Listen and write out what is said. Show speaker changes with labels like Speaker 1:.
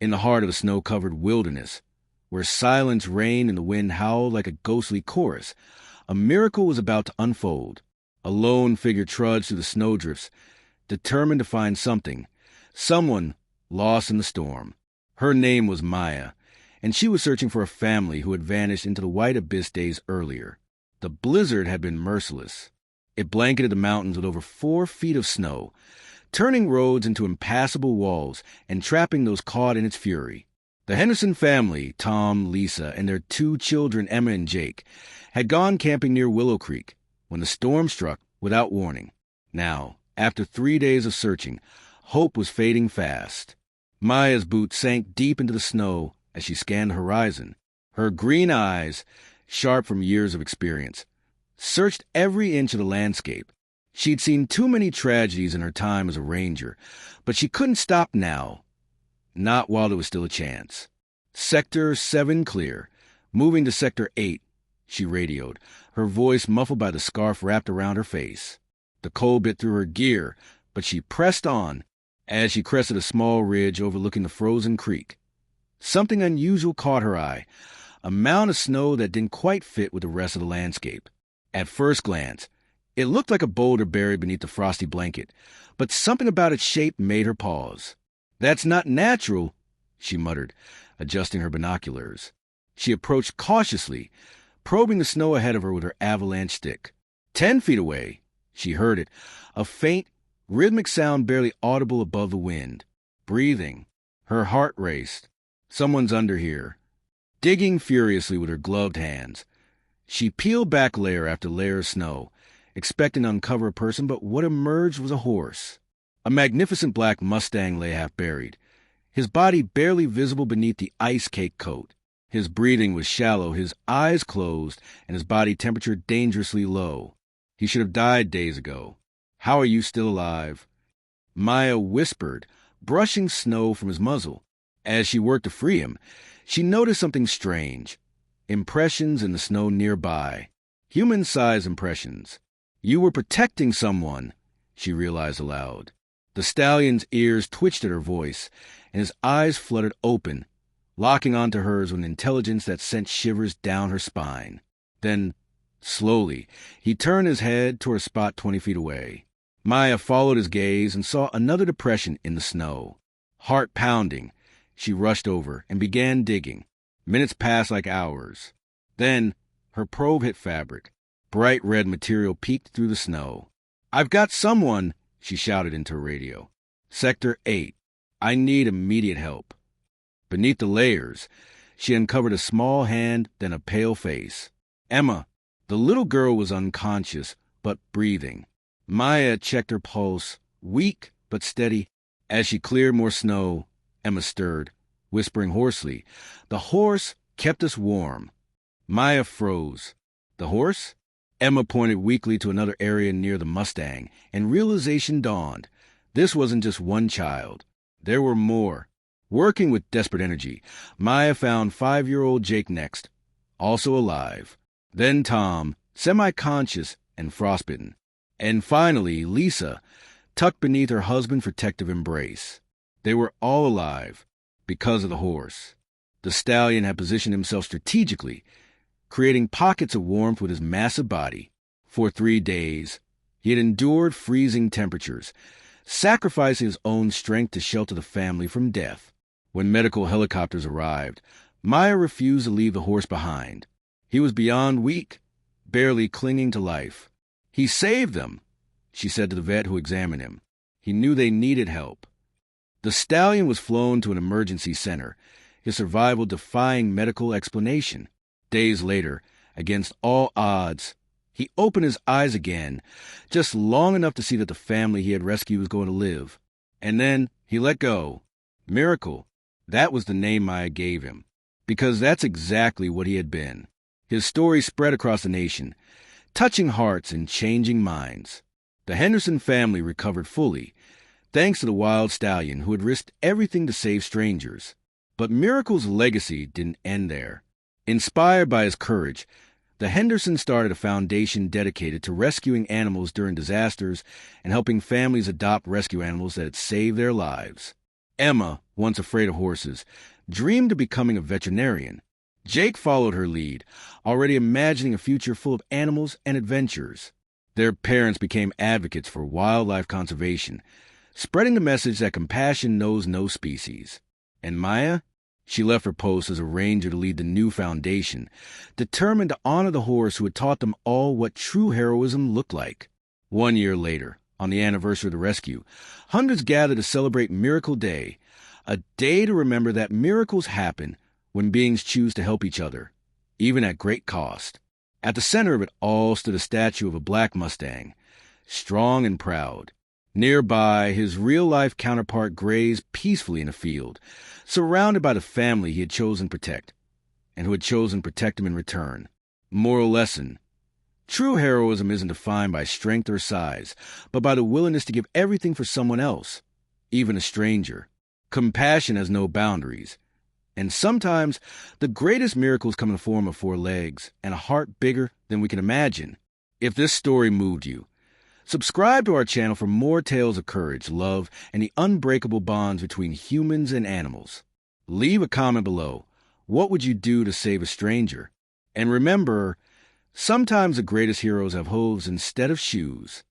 Speaker 1: in the heart of a snow-covered wilderness, where silence reigned and the wind howled like a ghostly chorus, a miracle was about to unfold. A lone figure trudged through the snowdrifts, determined to find something, someone lost in the storm. Her name was Maya, and she was searching for a family who had vanished into the white abyss days earlier. The blizzard had been merciless. It blanketed the mountains with over 4 feet of snow, turning roads into impassable walls and trapping those caught in its fury. The Henderson family, Tom, Lisa, and their 2 children, Emma and Jake, had gone camping near Willow Creek when the storm struck without warning. Now, after 3 days of searching, hope was fading fast. Maya's boots sank deep into the snow as she scanned the horizon. Her green eyes, sharp from years of experience, searched every inch of the landscape. She'd seen too many tragedies in her time as a ranger, but she couldn't stop now. Not while there was still a chance. Sector 7 clear. Moving to Sector 8, she radioed, her voice muffled by the scarf wrapped around her face. The cold bit through her gear, but she pressed on as she crested a small ridge overlooking the frozen creek. Something unusual caught her eye, a mound of snow that didn't quite fit with the rest of the landscape. At first glance, it looked like a boulder buried beneath the frosty blanket, but something about its shape made her pause. "That's not natural," she muttered, adjusting her binoculars. She approached cautiously, probing the snow ahead of her with her avalanche stick. 10 feet away, she heard it, a faint, rhythmic sound barely audible above the wind. Breathing. Her heart raced. Someone's under here. Digging furiously with her gloved hands. She peeled back layer after layer of snow, expecting to uncover a person, but what emerged was a horse. A magnificent black Mustang lay half buried, his body barely visible beneath the ice-caked coat. His breathing was shallow, his eyes closed, and his body temperature dangerously low. He should have died days ago. "How are you still alive?" Maya whispered, brushing snow from his muzzle. As she worked to free him, she noticed something strange. Impressions in the snow nearby. Human-sized impressions. "You were protecting someone," she realized aloud. The stallion's ears twitched at her voice, and his eyes fluttered open, locking onto hers with an intelligence that sent shivers down her spine. Then, slowly, he turned his head toward a spot 20 feet away. Maya followed his gaze and saw another depression in the snow. Heart pounding, she rushed over and began digging. Minutes passed like hours. Then, her probe hit fabric. Bright red material peeked through the snow. "I've got someone," she shouted into her radio. "Sector 8. I need immediate help." Beneath the layers, she uncovered a small hand, then a pale face. Emma. The little girl was unconscious, but breathing. Maya checked her pulse, weak but steady. As she cleared more snow, Emma stirred, whispering hoarsely, "The horse kept us warm." Maya froze. "The horse?" Emma pointed weakly to another area near the Mustang, and realization dawned. This wasn't just one child. There were more. Working with desperate energy, Maya found 5-year-old Jake next, also alive. Then Tom, semi-conscious and frostbitten. And finally, Lisa, tucked beneath her husband's protective embrace. They were all alive, because of the horse. The stallion had positioned himself strategically, creating pockets of warmth with his massive body. For 3 days, he had endured freezing temperatures, sacrificing his own strength to shelter the family from death. When medical helicopters arrived, Maya refused to leave the horse behind. He was beyond weak, barely clinging to life. "He saved them," she said to the vet who examined him. "He knew they needed help." The stallion was flown to an emergency center, his survival defying medical explanation. Days later, against all odds, he opened his eyes again, just long enough to see that the family he had rescued was going to live. And then he let go. Miracle. That was the name Maya gave him, because that's exactly what he had been. His story spread across the nation, touching hearts and changing minds. The Henderson family recovered fully, thanks to the wild stallion who had risked everything to save strangers. But Miracle's legacy didn't end there. Inspired by his courage, the Hendersons started a foundation dedicated to rescuing animals during disasters and helping families adopt rescue animals that had saved their lives. Emma, once afraid of horses, dreamed of becoming a veterinarian. Jake followed her lead, already imagining a future full of animals and adventures. Their parents became advocates for wildlife conservation, spreading the message that compassion knows no species. And Maya? She left her post as a ranger to lead the new foundation, determined to honor the horse who had taught them all what true heroism looked like. 1 year later, on the anniversary of the rescue, hundreds gathered to celebrate Miracle Day, a day to remember that miracles happen when beings choose to help each other, even at great cost. At the center of it all stood a statue of a black Mustang, strong and proud. Nearby, his real-life counterpart grazed peacefully in a field, surrounded by the family he had chosen to protect, and who had chosen to protect him in return. Moral lesson: true heroism isn't defined by strength or size, but by the willingness to give everything for someone else, even a stranger. Compassion has no boundaries, and sometimes the greatest miracles come in the form of 4 legs and a heart bigger than we can imagine. If this story moved you, subscribe to our channel for more tales of courage, love, and the unbreakable bonds between humans and animals. Leave a comment below. What would you do to save a stranger? And remember, sometimes the greatest heroes have hooves instead of shoes.